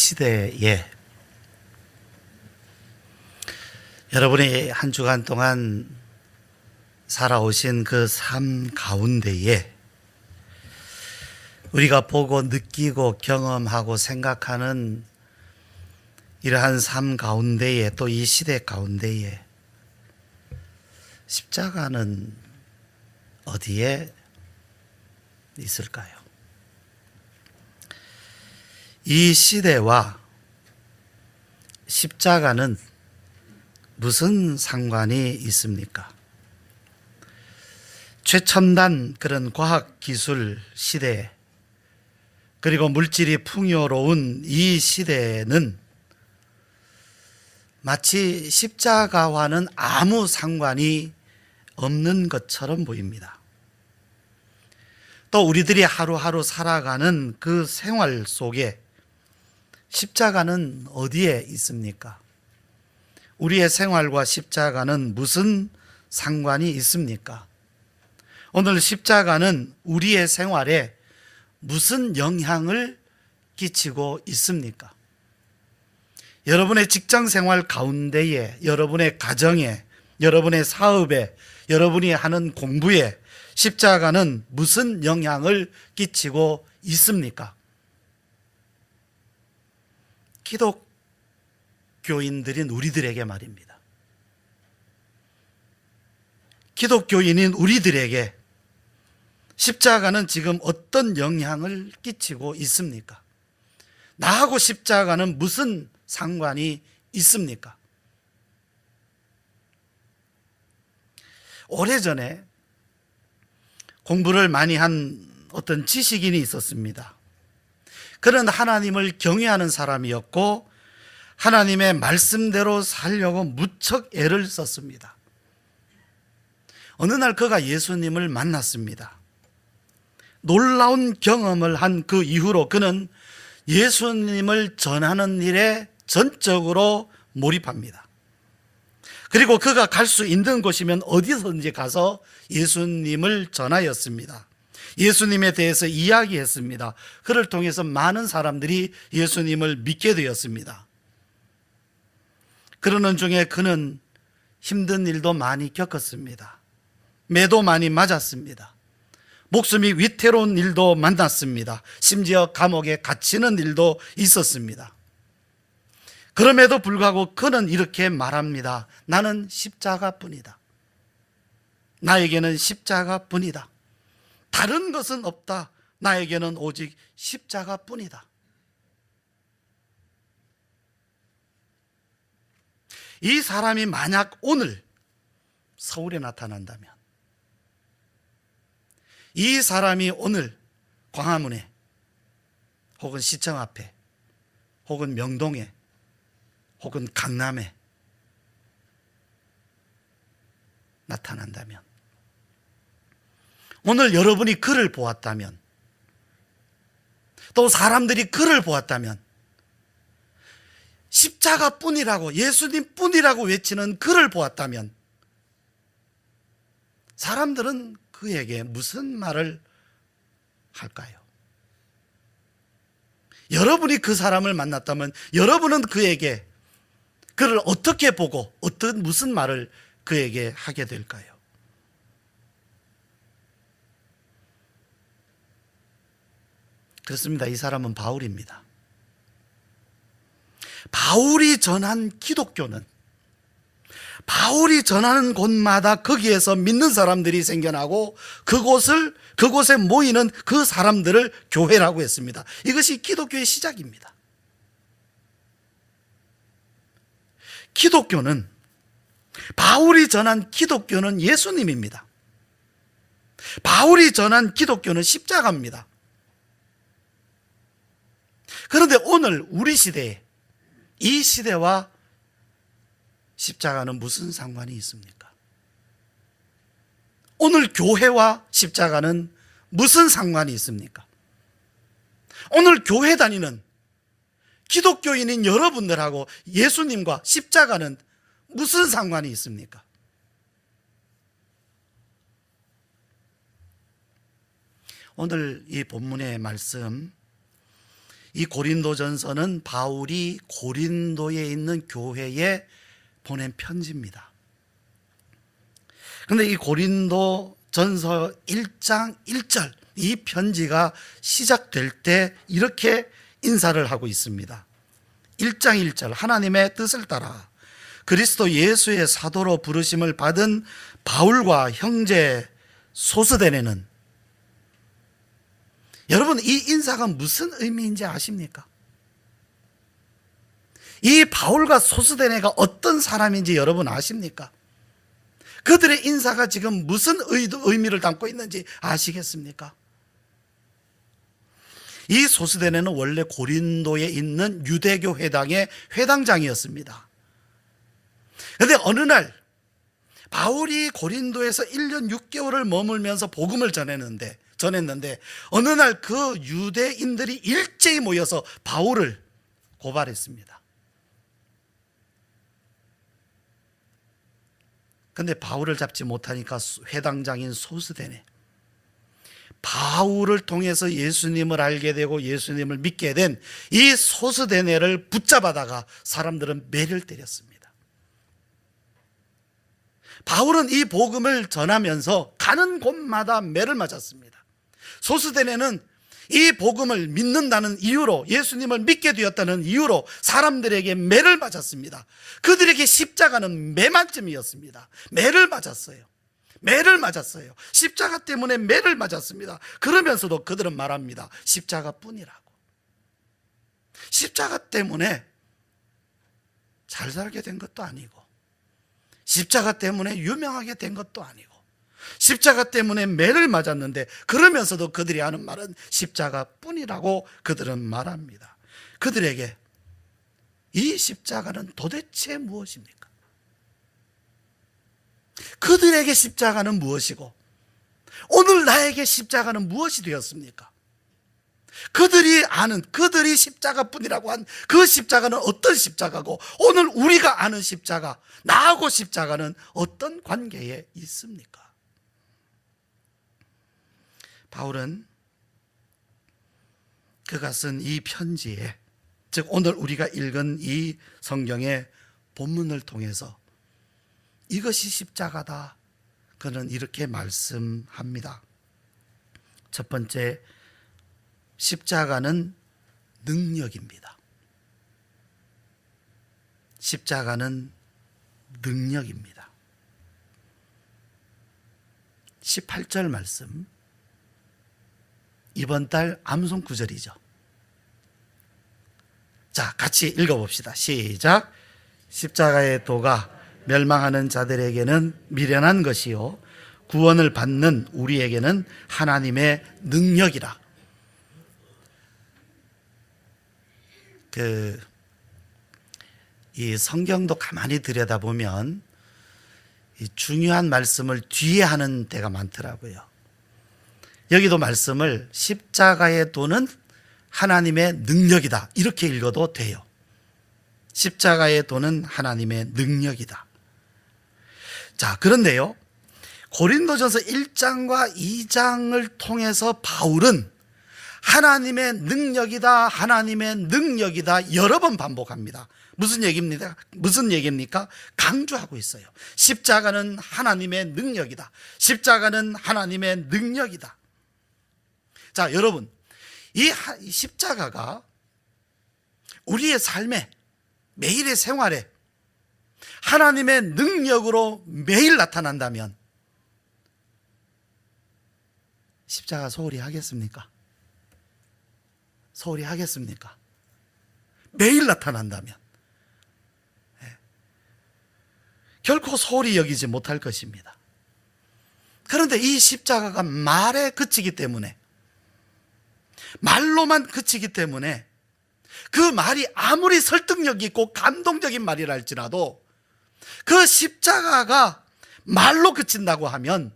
시대에 여러분이 한 주간 동안 살아오신 그 삶 가운데에 우리가 보고 느끼고 경험하고 생각하는 이러한 삶 가운데에, 또 이 시대 가운데에 십자가는 어디에 있을까요? 이 시대와 십자가는 무슨 상관이 있습니까? 최첨단 그런 과학기술 시대, 그리고 물질이 풍요로운 이 시대에는 마치 십자가와는 아무 상관이 없는 것처럼 보입니다. 또 우리들이 하루하루 살아가는 그 생활 속에 십자가는 어디에 있습니까? 우리의 생활과 십자가는 무슨 상관이 있습니까? 오늘 십자가는 우리의 생활에 무슨 영향을 끼치고 있습니까? 여러분의 직장 생활 가운데에, 여러분의 가정에, 여러분의 사업에, 여러분이 하는 공부에 십자가는 무슨 영향을 끼치고 있습니까? 기독교인들인 우리들에게 말입니다. 기독교인인 우리들에게 십자가는 지금 어떤 영향을 끼치고 있습니까? 나하고 십자가는 무슨 상관이 있습니까? 오래전에 공부를 많이 한 어떤 지식인이 있었습니다. 그는 하나님을 경외하는 사람이었고 하나님의 말씀대로 살려고 무척 애를 썼습니다. 어느 날 그가 예수님을 만났습니다. 놀라운 경험을 한 그 이후로 그는 예수님을 전하는 일에 전적으로 몰입합니다. 그리고 그가 갈 수 있는 곳이면 어디든지 가서 예수님을 전하였습니다. 예수님에 대해서 이야기했습니다. 그를 통해서 많은 사람들이 예수님을 믿게 되었습니다. 그러는 중에 그는 힘든 일도 많이 겪었습니다. 매도 많이 맞았습니다. 목숨이 위태로운 일도 만났습니다. 심지어 감옥에 갇히는 일도 있었습니다. 그럼에도 불구하고 그는 이렇게 말합니다. 나는 십자가뿐이다. 나에게는 십자가뿐이다. 다른 것은 없다. 나에게는 오직 십자가뿐이다. 이 사람이 만약 오늘 서울에 나타난다면, 이 사람이 오늘 광화문에 혹은 시청 앞에 혹은 명동에 혹은 강남에 나타난다면, 오늘 여러분이 그를 보았다면, 또 사람들이 그를 보았다면, 십자가뿐이라고, 예수님뿐이라고 외치는 그를 보았다면 사람들은 그에게 무슨 말을 할까요? 여러분이 그 사람을 만났다면 여러분은 그에게, 그를 어떻게 보고 무슨 말을 그에게 하게 될까요? 그렇습니다. 이 사람은 바울입니다. 바울이 전한 기독교는, 바울이 전하는 곳마다 거기에서 믿는 사람들이 생겨나고 그곳에 모이는 그 사람들을 교회라고 했습니다. 이것이 기독교의 시작입니다. 기독교는, 바울이 전한 기독교는 예수님입니다. 바울이 전한 기독교는 십자가입니다. 그런데 오늘 우리 시대에, 이 시대와 십자가는 무슨 상관이 있습니까? 오늘 교회와 십자가는 무슨 상관이 있습니까? 오늘 교회 다니는 기독교인인 여러분들하고 예수님과 십자가는 무슨 상관이 있습니까? 오늘 이 본문의 말씀, 이 고린도전서는 바울이 고린도에 있는 교회에 보낸 편지입니다. 그런데 이 고린도전서 1장 1절 이 편지가 시작될 때 이렇게 인사를 하고 있습니다. 1장 1절 하나님의 뜻을 따라 그리스도 예수의 사도로 부르심을 받은 바울과 형제 소스데네는, 여러분 이 인사가 무슨 의미인지 아십니까? 이 바울과 소스데네가 어떤 사람인지 여러분 아십니까? 그들의 인사가 지금 무슨 의미를 담고 있는지 아시겠습니까? 이 소스데네는 원래 고린도에 있는 유대교 회당의 회당장이었습니다. 그런데 어느 날 바울이 고린도에서 1년 6개월을 머물면서 복음을 전했는데 어느 날 그 유대인들이 일제히 모여서 바울을 고발했습니다. 그런데 바울을 잡지 못하니까 회당장인 소스데네, 바울을 통해서 예수님을 알게 되고 예수님을 믿게 된 이 소스데네를 붙잡아다가 사람들은 매를 때렸습니다. 바울은 이 복음을 전하면서 가는 곳마다 매를 맞았습니다. 소스데네는 이 복음을 믿는다는 이유로, 예수님을 믿게 되었다는 이유로 사람들에게 매를 맞았습니다. 그들에게 십자가는 매만쯤이었습니다. 매를 맞았어요. 십자가 때문에 매를 맞았습니다. 그러면서도 그들은 말합니다. 십자가뿐이라고. 십자가 때문에 잘 살게 된 것도 아니고, 십자가 때문에 유명하게 된 것도 아니고, 십자가 때문에 매를 맞았는데 그러면서도 그들이 하는 말은 십자가뿐이라고 그들은 말합니다. 그들에게 이 십자가는 도대체 무엇입니까? 그들에게 십자가는 무엇이고 오늘 나에게 십자가는 무엇이 되었습니까? 그들이 십자가뿐이라고 한 그 십자가는 어떤 십자가고 오늘 우리가 아는 십자가, 나하고 십자가는 어떤 관계에 있습니까? 바울은 그가 쓴 이 편지에, 즉 오늘 우리가 읽은 이 성경의 본문을 통해서 이것이 십자가다, 그는 이렇게 말씀합니다. 첫 번째, 십자가는 능력입니다. 십자가는 능력입니다. 18절 말씀, 이번 달 암송 구절이죠. 자, 같이 읽어봅시다. 시작. 십자가의 도가 멸망하는 자들에게는 미련한 것이요 구원을 받는 우리에게는 하나님의 능력이라. 이 성경도 가만히 들여다보면 이 중요한 말씀을 뒤에 하는 데가 많더라고요. 여기도 말씀을 십자가의 도는 하나님의 능력이다, 이렇게 읽어도 돼요. 십자가의 도는 하나님의 능력이다. 자, 그런데요, 고린도전서 1장과 2장을 통해서 바울은 하나님의 능력이다, 하나님의 능력이다 여러 번 반복합니다. 무슨 얘기입니까? 강조하고 있어요. 십자가는 하나님의 능력이다. 십자가는 하나님의 능력이다. 자, 여러분, 이 십자가가 우리의 삶에, 매일의 생활에 하나님의 능력으로 매일 나타난다면 십자가 소홀히 하겠습니까? 소홀히 하겠습니까? 매일 나타난다면 결코 소홀히 여기지 못할 것입니다. 그런데 이 십자가가 말에 그치기 때문에, 말로만 그치기 때문에 그 말이 아무리 설득력 있고 감동적인 말이라 할지라도 그 십자가가 말로 그친다고 하면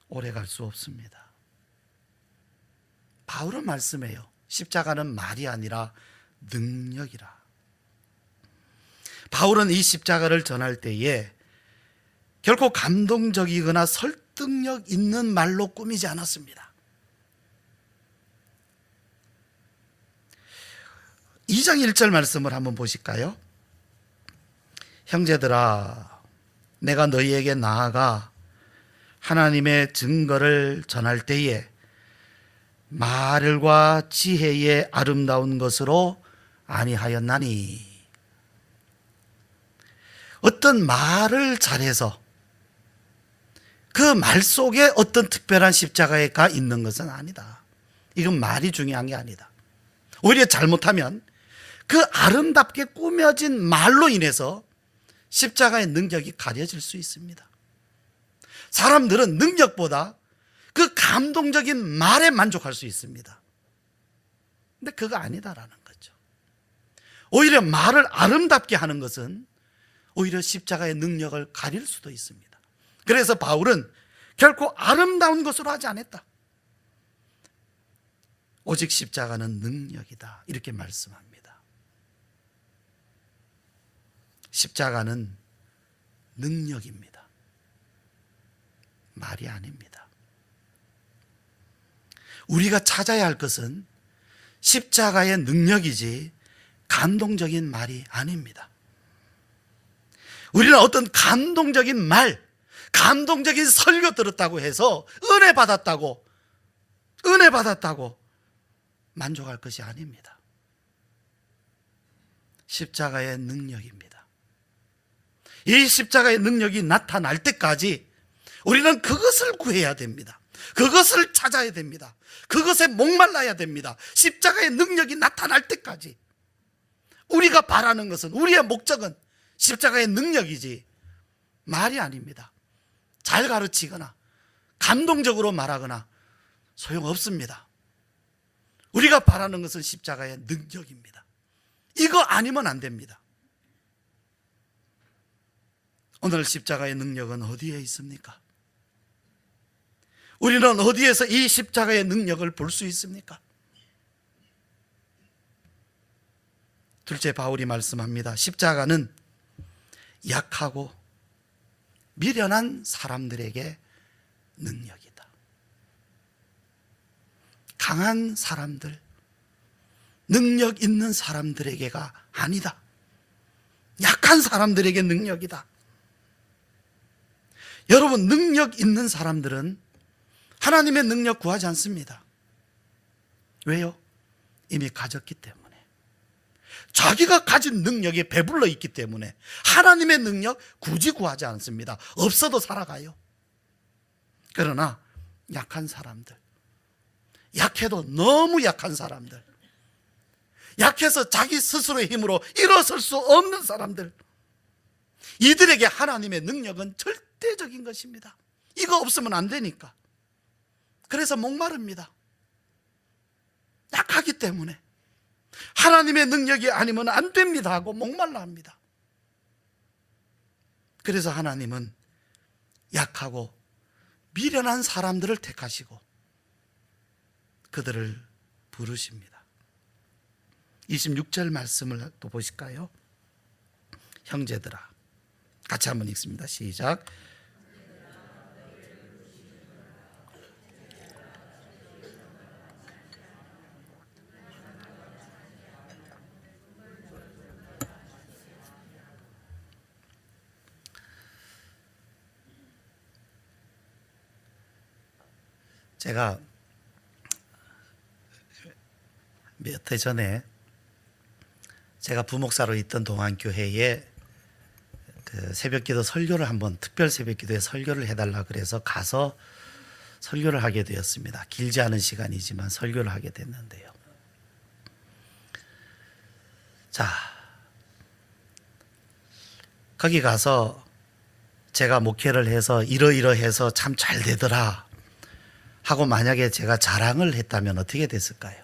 오래 갈 수 없습니다. 바울은 말씀해요. 십자가는 말이 아니라 능력이라. 바울은 이 십자가를 전할 때에 결코 감동적이거나 설득력 있는 말로 꾸미지 않았습니다. 2장 1절 말씀을 한번 보실까요? 형제들아, 내가 너희에게 나아가 하나님의 증거를 전할 때에 말과 지혜의 아름다운 것으로 아니하였나니. 어떤 말을 잘해서 그 말 속에 어떤 특별한 십자가가 있는 것은 아니다. 이건 말이 중요한 게 아니다. 오히려 잘못하면 그 아름답게 꾸며진 말로 인해서 십자가의 능력이 가려질 수 있습니다. 사람들은 능력보다 그 감동적인 말에 만족할 수 있습니다. 근데 그거 아니다라는 거죠. 오히려 말을 아름답게 하는 것은 오히려 십자가의 능력을 가릴 수도 있습니다. 그래서 바울은 결코 아름다운 것으로 하지 않았다. 오직 십자가는 능력이다, 이렇게 말씀합니다. 십자가는 능력입니다. 말이 아닙니다. 우리가 찾아야 할 것은 십자가의 능력이지 감동적인 말이 아닙니다. 우리는 어떤 감동적인 말, 감동적인 설교 들었다고 해서 은혜 받았다고 만족할 것이 아닙니다. 십자가의 능력입니다. 이 십자가의 능력이 나타날 때까지 우리는 그것을 구해야 됩니다. 그것을 찾아야 됩니다. 그것에 목말라야 됩니다. 십자가의 능력이 나타날 때까지. 우리가 바라는 것은, 우리의 목적은 십자가의 능력이지 말이 아닙니다. 잘 가르치거나 감동적으로 말하거나 소용없습니다. 우리가 바라는 것은 십자가의 능력입니다. 이거 아니면 안 됩니다. 오늘 십자가의 능력은 어디에 있습니까? 우리는 어디에서 이 십자가의 능력을 볼 수 있습니까? 둘째, 바울이 말씀합니다. 십자가는 약하고 미련한 사람들에게 능력이다. 강한 사람들, 능력 있는 사람들에게가 아니다. 약한 사람들에게 능력이다. 여러분, 능력 있는 사람들은 하나님의 능력 구하지 않습니다. 왜요? 이미 가졌기 때문에. 자기가 가진 능력에 배불러 있기 때문에 하나님의 능력 굳이 구하지 않습니다. 없어도 살아가요. 그러나 약한 사람들, 약해도 너무 약한 사람들, 약해서 자기 스스로의 힘으로 일어설 수 없는 사람들, 이들에게 하나님의 능력은 절대적인 것입니다. 이거 없으면 안 되니까. 그래서 목마릅니다. 약하기 때문에 하나님의 능력이 아니면 안 됩니다 하고 목말라 합니다. 그래서 하나님은 약하고 미련한 사람들을 택하시고 그들을 부르십니다. 26절 말씀을 또 보실까요? 형제들아, 같이 한번 읽습니다. 시작. 제가 몇 해 전에 제가 부목사로 있던 동안교회에 그 새벽기도 설교를 한번, 특별 새벽기도에 설교를 해달라 그래서 가서 설교를 하게 되었습니다. 길지 않은 시간이지만 설교를 하게 됐는데요. 자, 거기 가서 제가 목회를 해서 이러이러해서 참 잘 되더라 하고 만약에 제가 자랑을 했다면 어떻게 됐을까요?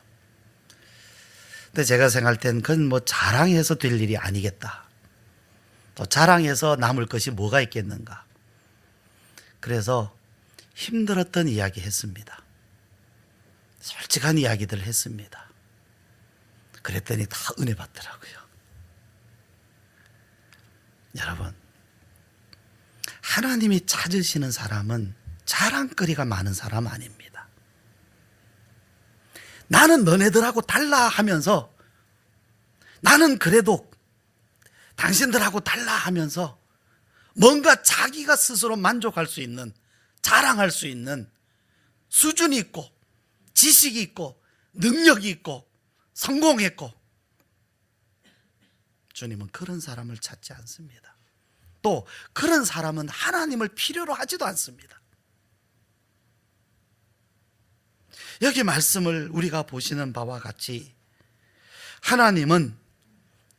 근데 제가 생각할 땐 그건 뭐 자랑해서 될 일이 아니겠다. 또 자랑해서 남을 것이 뭐가 있겠는가. 그래서 힘들었던 이야기 했습니다. 솔직한 이야기들 했습니다. 그랬더니 다 은혜 받더라고요. 여러분, 하나님이 찾으시는 사람은 자랑거리가 많은 사람 아닙니다. 나는 너네들하고 달라 하면서 나는 그래도 당신들하고 달라 하면서 뭔가 자기가 스스로 만족할 수 있는, 자랑할 수 있는 수준이 있고 지식이 있고 능력이 있고 성공했고, 주님은 그런 사람을 찾지 않습니다. 또 그런 사람은 하나님을 필요로 하지도 않습니다. 여기 말씀을 우리가 보시는 바와 같이 하나님은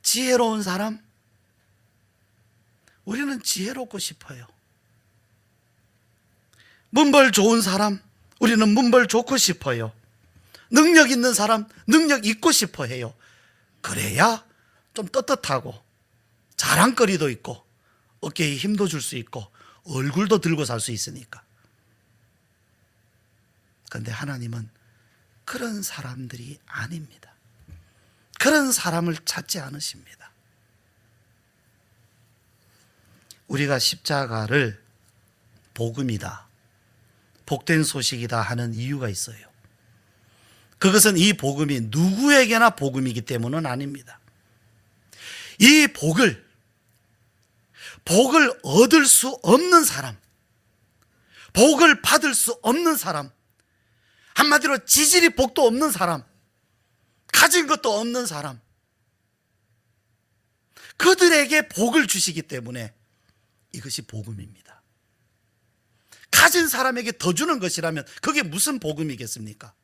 지혜로운 사람, 우리는 지혜롭고 싶어요. 문벌 좋은 사람, 우리는 문벌 좋고 싶어요. 능력 있는 사람, 능력 있고 싶어 해요. 그래야 좀 떳떳하고 자랑거리도 있고 어깨에 힘도 줄 수 있고 얼굴도 들고 살 수 있으니까. 그런데 하나님은 그런 사람들이 아닙니다. 그런 사람을 찾지 않으십니다. 우리가 십자가를 복음이다, 복된 소식이다 하는 이유가 있어요. 그것은 이 복음이 누구에게나 복음이기 때문은 아닙니다. 이 복을 얻을 수 없는 사람, 복을 받을 수 없는 사람, 한마디로 지질이 복도 없는 사람, 가진 것도 없는 사람, 그들에게 복을 주시기 때문에 이것이 복음입니다. 가진 사람에게 더 주는 것이라면 그게 무슨 복음이겠습니까?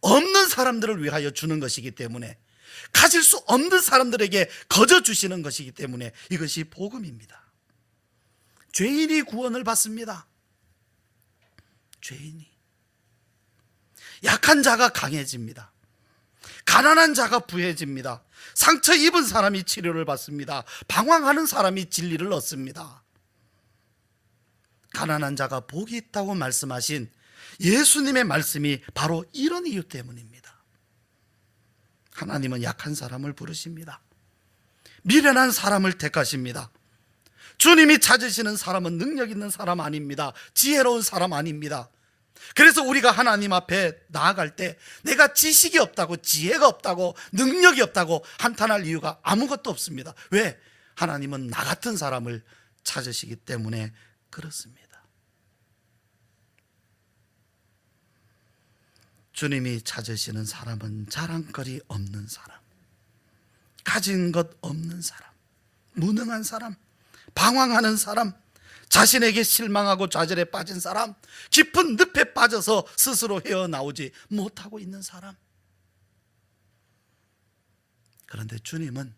없는 사람들을 위하여 주는 것이기 때문에, 가질 수 없는 사람들에게 거저 주시는 것이기 때문에 이것이 복음입니다. 죄인이 구원을 받습니다. 죄인이. 약한 자가 강해집니다. 가난한 자가 부해집니다. 상처 입은 사람이 치료를 받습니다. 방황하는 사람이 진리를 얻습니다. 가난한 자가 복이 있다고 말씀하신 예수님의 말씀이 바로 이런 이유 때문입니다. 하나님은 약한 사람을 부르십니다. 미련한 사람을 택하십니다. 주님이 찾으시는 사람은 능력 있는 사람 아닙니다. 지혜로운 사람 아닙니다. 그래서 우리가 하나님 앞에 나아갈 때 내가 지식이 없다고, 지혜가 없다고, 능력이 없다고 한탄할 이유가 아무것도 없습니다. 왜? 하나님은 나 같은 사람을 찾으시기 때문에 그렇습니다. 주님이 찾으시는 사람은 자랑거리 없는 사람, 가진 것 없는 사람, 무능한 사람, 방황하는 사람, 자신에게 실망하고 좌절에 빠진 사람, 깊은 늪에 빠져서 스스로 헤어나오지 못하고 있는 사람. 그런데 주님은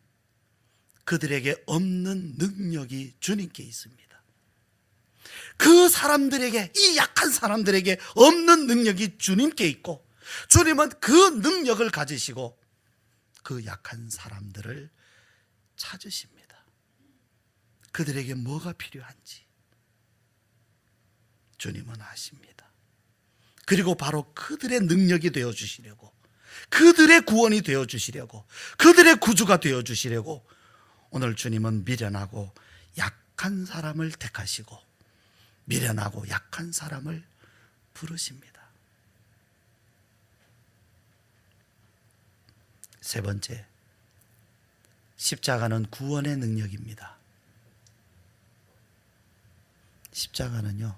그들에게 없는 능력이 주님께 있습니다. 그 사람들에게, 이 약한 사람들에게 없는 능력이 주님께 있고, 주님은 그 능력을 가지시고 그 약한 사람들을 찾으십니다. 그들에게 뭐가 필요한지 주님은 아십니다. 그리고 바로 그들의 능력이 되어주시려고, 그들의 구원이 되어주시려고, 그들의 구주가 되어주시려고 오늘 주님은 미련하고 약한 사람을 택하시고 미련하고 약한 사람을 부르십니다. 세 번째, 십자가는 구원의 능력입니다. 십자가는요,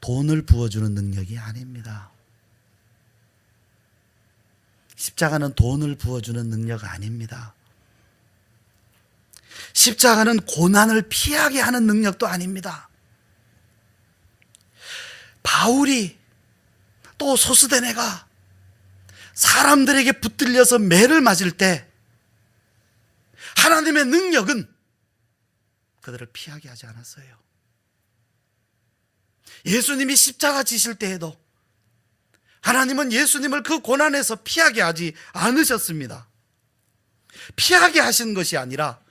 돈을 부어주는 능력이 아닙니다. 십자가는 돈을 부어주는 능력 아닙니다. 십자가는 고난을 피하게 하는 능력도 아닙니다. 바울이, 또 소스데네가 사람들에게 붙들려서 매를 맞을 때 하나님의 능력은 그들을 피하게 하지 않았어요. 예수님이 십자가 지실 때에도 하나님은 예수님을 그 고난에서 피하게 하지 않으셨습니다. 피하게 하신 것이 아니라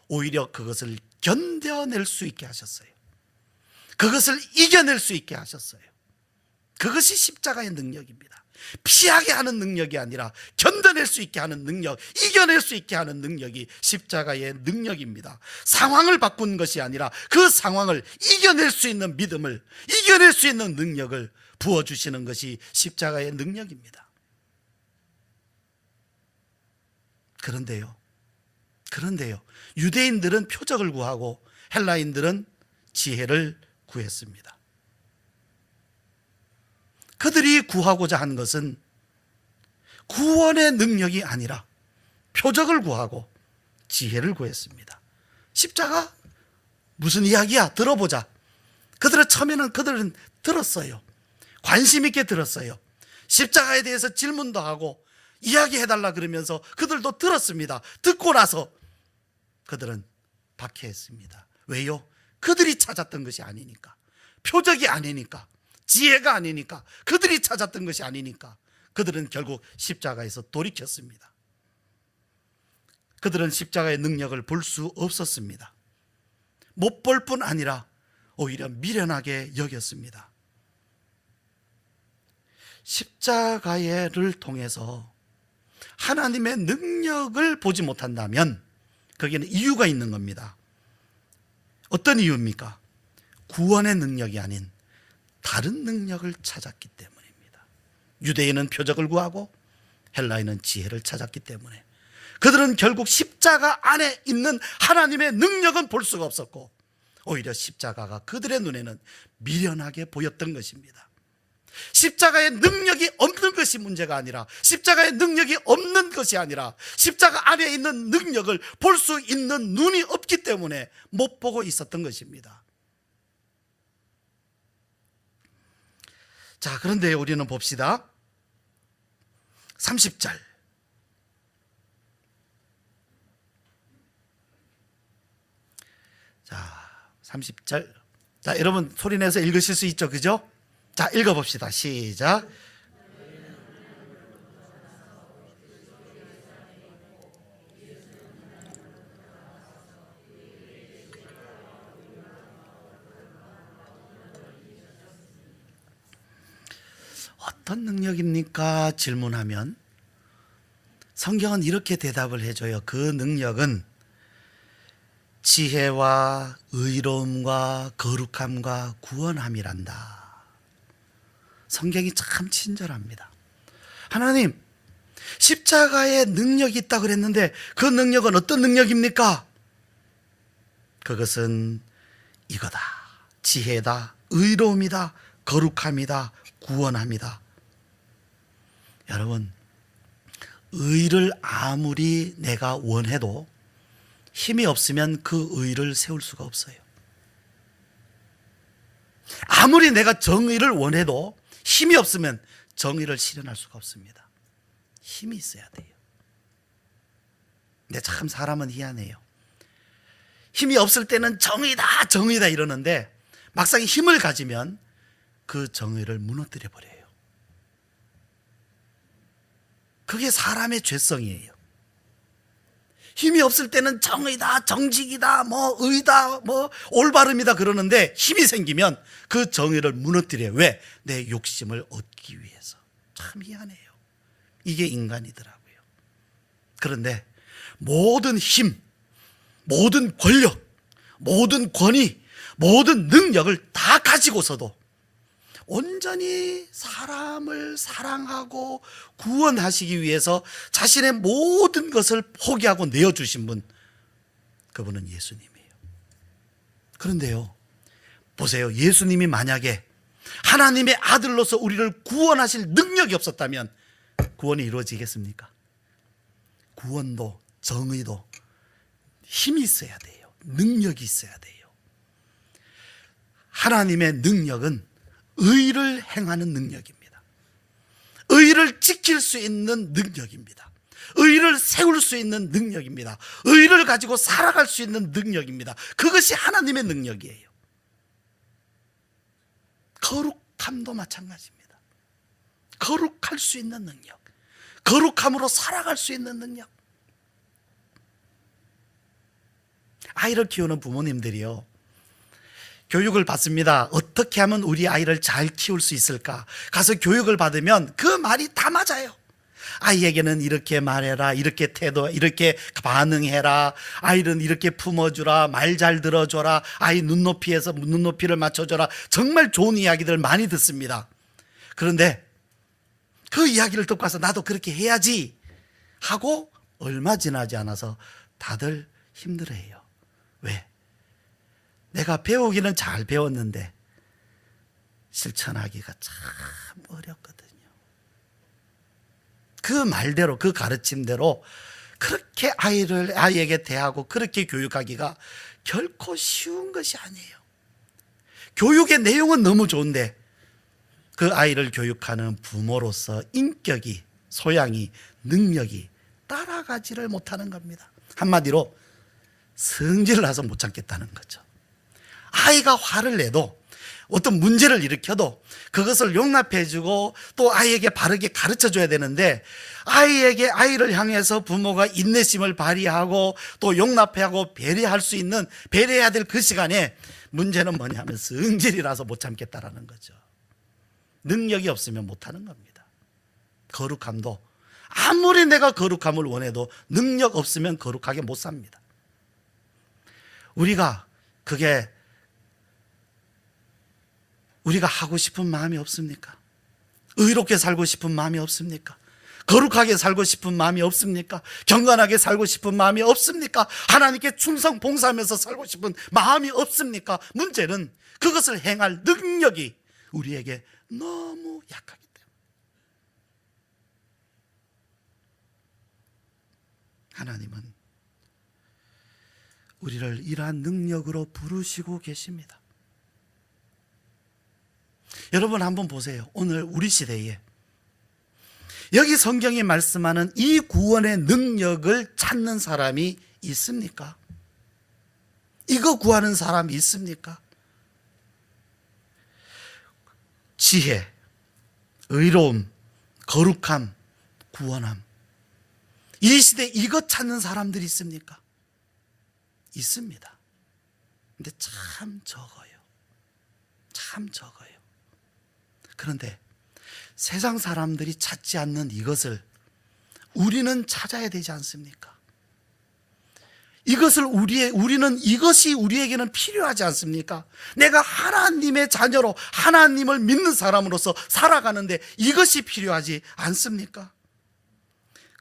오히려 그것을 견뎌낼 수 있게 하셨어요. 그것을 이겨낼 수 있게 하셨어요. 그것이 십자가의 능력입니다. 피하게 하는 능력이 아니라 견뎌낼 수 있게 하는 능력, 이겨낼 수 있게 하는 능력이 십자가의 능력입니다. 상황을 바꾼 것이 아니라 그 상황을 이겨낼 수 있는 믿음을, 이겨낼 수 있는 능력을 부어주시는 것이 십자가의 능력입니다. 그런데요, 유대인들은 표적을 구하고 헬라인들은 지혜를 구했습니다. 그들이 구하고자 한 것은 구원의 능력이 아니라 표적을 구하고 지혜를 구했습니다. 십자가 무슨 이야기야? 들어보자. 처음에는 그들은 들었어요. 관심 있게 들었어요. 십자가에 대해서 질문도 하고 이야기해달라 그러면서 그들도 들었습니다. 듣고 나서 그들은 박해했습니다. 왜요? 그들이 찾았던 것이 아니니까, 표적이 아니니까, 지혜가 아니니까, 그들이 찾았던 것이 아니니까 그들은 결국 십자가에서 돌이켰습니다. 그들은 십자가의 능력을 볼 수 없었습니다. 못 볼 뿐 아니라 오히려 미련하게 여겼습니다. 십자가를 통해서 하나님의 능력을 보지 못한다면 거기에는 이유가 있는 겁니다. 어떤 이유입니까? 구원의 능력이 아닌 다른 능력을 찾았기 때문입니다. 유대인은 표적을 구하고 헬라인은 지혜를 찾았기 때문에 그들은 결국 십자가 안에 있는 하나님의 능력은 볼 수가 없었고 오히려 십자가가 그들의 눈에는 미련하게 보였던 것입니다. 십자가의 능력이 없는 것이 문제가 아니라, 십자가의 능력이 없는 것이 아니라 십자가 안에 있는 능력을 볼 수 있는 눈이 없기 때문에 못 보고 있었던 것입니다. 자, 그런데 우리는 봅시다. 30절. 자, 30절. 자, 여러분 소리내서 읽으실 수 있죠? 그죠? 자, 읽어봅시다. 시작. 어떤 능력입니까? 질문하면 성경은 이렇게 대답을 해줘요. 그 능력은 지혜와 의로움과 거룩함과 구원함이란다. 성경이 참 친절합니다. 하나님, 십자가에 능력이 있다고 그랬는데 그 능력은 어떤 능력입니까? 그것은 이거다. 지혜다, 의로움이다, 거룩함이다, 구원함이다. 여러분, 의를 아무리 내가 원해도 힘이 없으면 그 의를 세울 수가 없어요. 아무리 내가 정의를 원해도 힘이 없으면 정의를 실현할 수가 없습니다. 힘이 있어야 돼요. 근데 참 사람은 희한해요. 힘이 없을 때는 정의다, 정의다 이러는데 막상 힘을 가지면 그 정의를 무너뜨려 버려요. 그게 사람의 죄성이에요. 힘이 없을 때는 정의다, 정직이다, 의다, 올바름이다 그러는데 힘이 생기면 그 정의를 무너뜨려요. 왜? 내 욕심을 얻기 위해서. 참 희한해요. 이게 인간이더라고요. 그런데 모든 힘, 모든 권력, 모든 권위, 모든 능력을 다 가지고서도 온전히 사람을 사랑하고 구원하시기 위해서 자신의 모든 것을 포기하고 내어주신 분, 그분은 예수님이에요. 그런데요, 보세요. 예수님이 만약에 하나님의 아들로서 우리를 구원하실 능력이 없었다면 구원이 이루어지겠습니까? 구원도 정의도 힘이 있어야 돼요. 능력이 있어야 돼요. 하나님의 능력은 의를 행하는 능력입니다. 의를 지킬 수 있는 능력입니다. 의를 세울 수 있는 능력입니다. 의를 가지고 살아갈 수 있는 능력입니다. 그것이 하나님의 능력이에요. 거룩함도 마찬가지입니다. 거룩할 수 있는 능력, 거룩함으로 살아갈 수 있는 능력. 아이를 키우는 부모님들이요, 교육을 받습니다. 어떻게 하면 우리 아이를 잘 키울 수 있을까? 가서 교육을 받으면 그 말이 다 맞아요. 아이에게는 이렇게 말해라, 이렇게 태도, 이렇게 반응해라, 아이는 이렇게 품어주라, 말 잘 들어줘라, 아이 눈높이에서 눈높이를 맞춰줘라. 정말 좋은 이야기들 많이 듣습니다. 그런데 그 이야기를 듣고 와서 나도 그렇게 해야지 하고 얼마 지나지 않아서 다들 힘들어해요. 왜? 내가 배우기는 잘 배웠는데 실천하기가 참 어렵거든요. 그 말대로, 그 가르침대로 그렇게 아이에게 대하고 그렇게 교육하기가 결코 쉬운 것이 아니에요. 교육의 내용은 너무 좋은데 그 아이를 교육하는 부모로서 인격이, 소양이, 능력이 따라가지를 못하는 겁니다. 한마디로 성질을 나서 못 참겠다는 거죠. 아이가 화를 내도 어떤 문제를 일으켜도 그것을 용납해주고 또 아이에게 바르게 가르쳐줘야 되는데 아이를 향해서 부모가 인내심을 발휘하고 또 용납하고 배려해야 될 그 시간에 문제는 뭐냐면 성질이라서 못 참겠다라는 거죠. 능력이 없으면 못하는 겁니다. 거룩함도 아무리 내가 거룩함을 원해도 능력 없으면 거룩하게 못 삽니다. 우리가 하고 싶은 마음이 없습니까? 의롭게 살고 싶은 마음이 없습니까? 거룩하게 살고 싶은 마음이 없습니까? 경건하게 살고 싶은 마음이 없습니까? 하나님께 충성 봉사하면서 살고 싶은 마음이 없습니까? 문제는 그것을 행할 능력이 우리에게 너무 약하기 때문에. 하나님은 우리를 이러한 능력으로 부르시고 계십니다. 여러분 한번 보세요. 오늘 우리 시대에 여기 성경이 말씀하는 이 구원의 능력을 찾는 사람이 있습니까? 이거 구하는 사람이 있습니까? 지혜, 의로움, 거룩함, 구원함, 이 시대에 이것 찾는 사람들이 있습니까? 있습니다. 근데 참 적어요. 참 적어요. 그런데 세상 사람들이 찾지 않는 이것을 우리는 찾아야 되지 않습니까? 우리는 이것이 우리에게는 필요하지 않습니까? 내가 하나님의 자녀로 하나님을 믿는 사람으로서 살아가는데 이것이 필요하지 않습니까?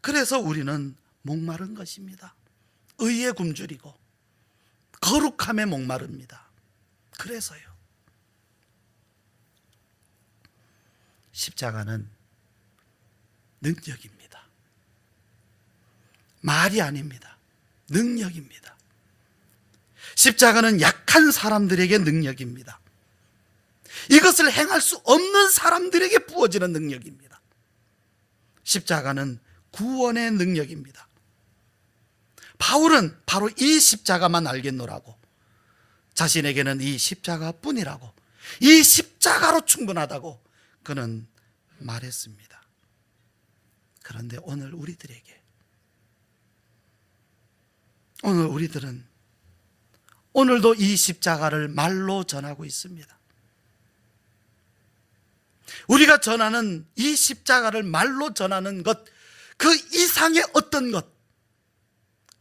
그래서 우리는 목마른 것입니다. 의에 굶주리고 거룩함에 목마릅니다. 그래서요. 십자가는 능력입니다. 말이 아닙니다. 능력입니다. 십자가는 약한 사람들에게 능력입니다. 이것을 행할 수 없는 사람들에게 부어지는 능력입니다. 십자가는 구원의 능력입니다. 바울은 바로 이 십자가만 알겠노라고, 자신에게는 이 십자가뿐이라고, 이 십자가로 충분하다고 그는 말했습니다. 그런데 우리들은 오늘도 이 십자가를 말로 전하고 있습니다. 우리가 전하는 이 십자가를 말로 전하는 것, 그 이상의 어떤 것,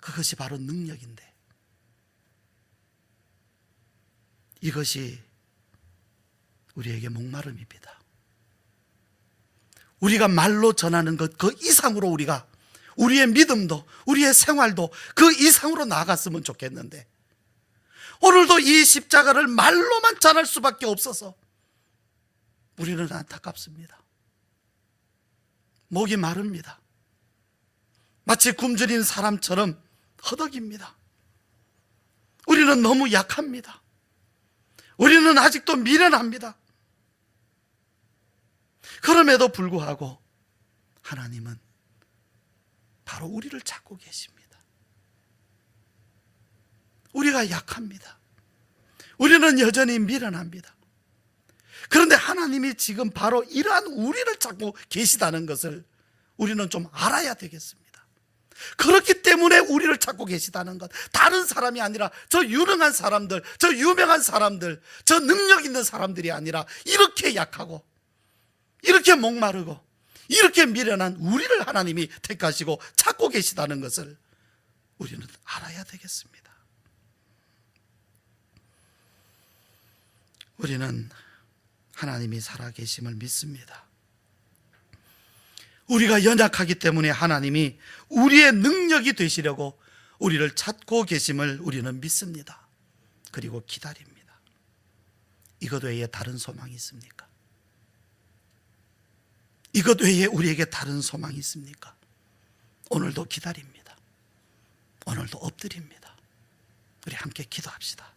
그것이 바로 능력인데, 이것이 우리에게 목마름입니다. 우리가 말로 전하는 것 그 이상으로 우리의 믿음도 우리의 생활도 그 이상으로 나아갔으면 좋겠는데, 오늘도 이 십자가를 말로만 전할 수밖에 없어서 우리는 안타깝습니다. 목이 마릅니다. 마치 굶주린 사람처럼 허덕입니다. 우리는 너무 약합니다. 우리는 아직도 미련합니다. 그럼에도 불구하고 하나님은 바로 우리를 찾고 계십니다. 우리가 약합니다. 우리는 여전히 미련합니다. 그런데 하나님이 지금 바로 이러한 우리를 찾고 계시다는 것을 우리는 좀 알아야 되겠습니다. 그렇기 때문에 우리를 찾고 계시다는 것, 다른 사람이 아니라 저 유능한 사람들, 저 유명한 사람들, 저 능력 있는 사람들이 아니라 이렇게 약하고 이렇게 목마르고 이렇게 미련한 우리를 하나님이 택하시고 찾고 계시다는 것을 우리는 알아야 되겠습니다. 우리는 하나님이 살아계심을 믿습니다. 우리가 연약하기 때문에 하나님이 우리의 능력이 되시려고 우리를 찾고 계심을 우리는 믿습니다. 그리고 기다립니다. 이것 외에 다른 소망이 있습니까? 이것 외에 우리에게 다른 소망이 있습니까? 오늘도 기다립니다. 오늘도 엎드립니다. 우리 함께 기도합시다.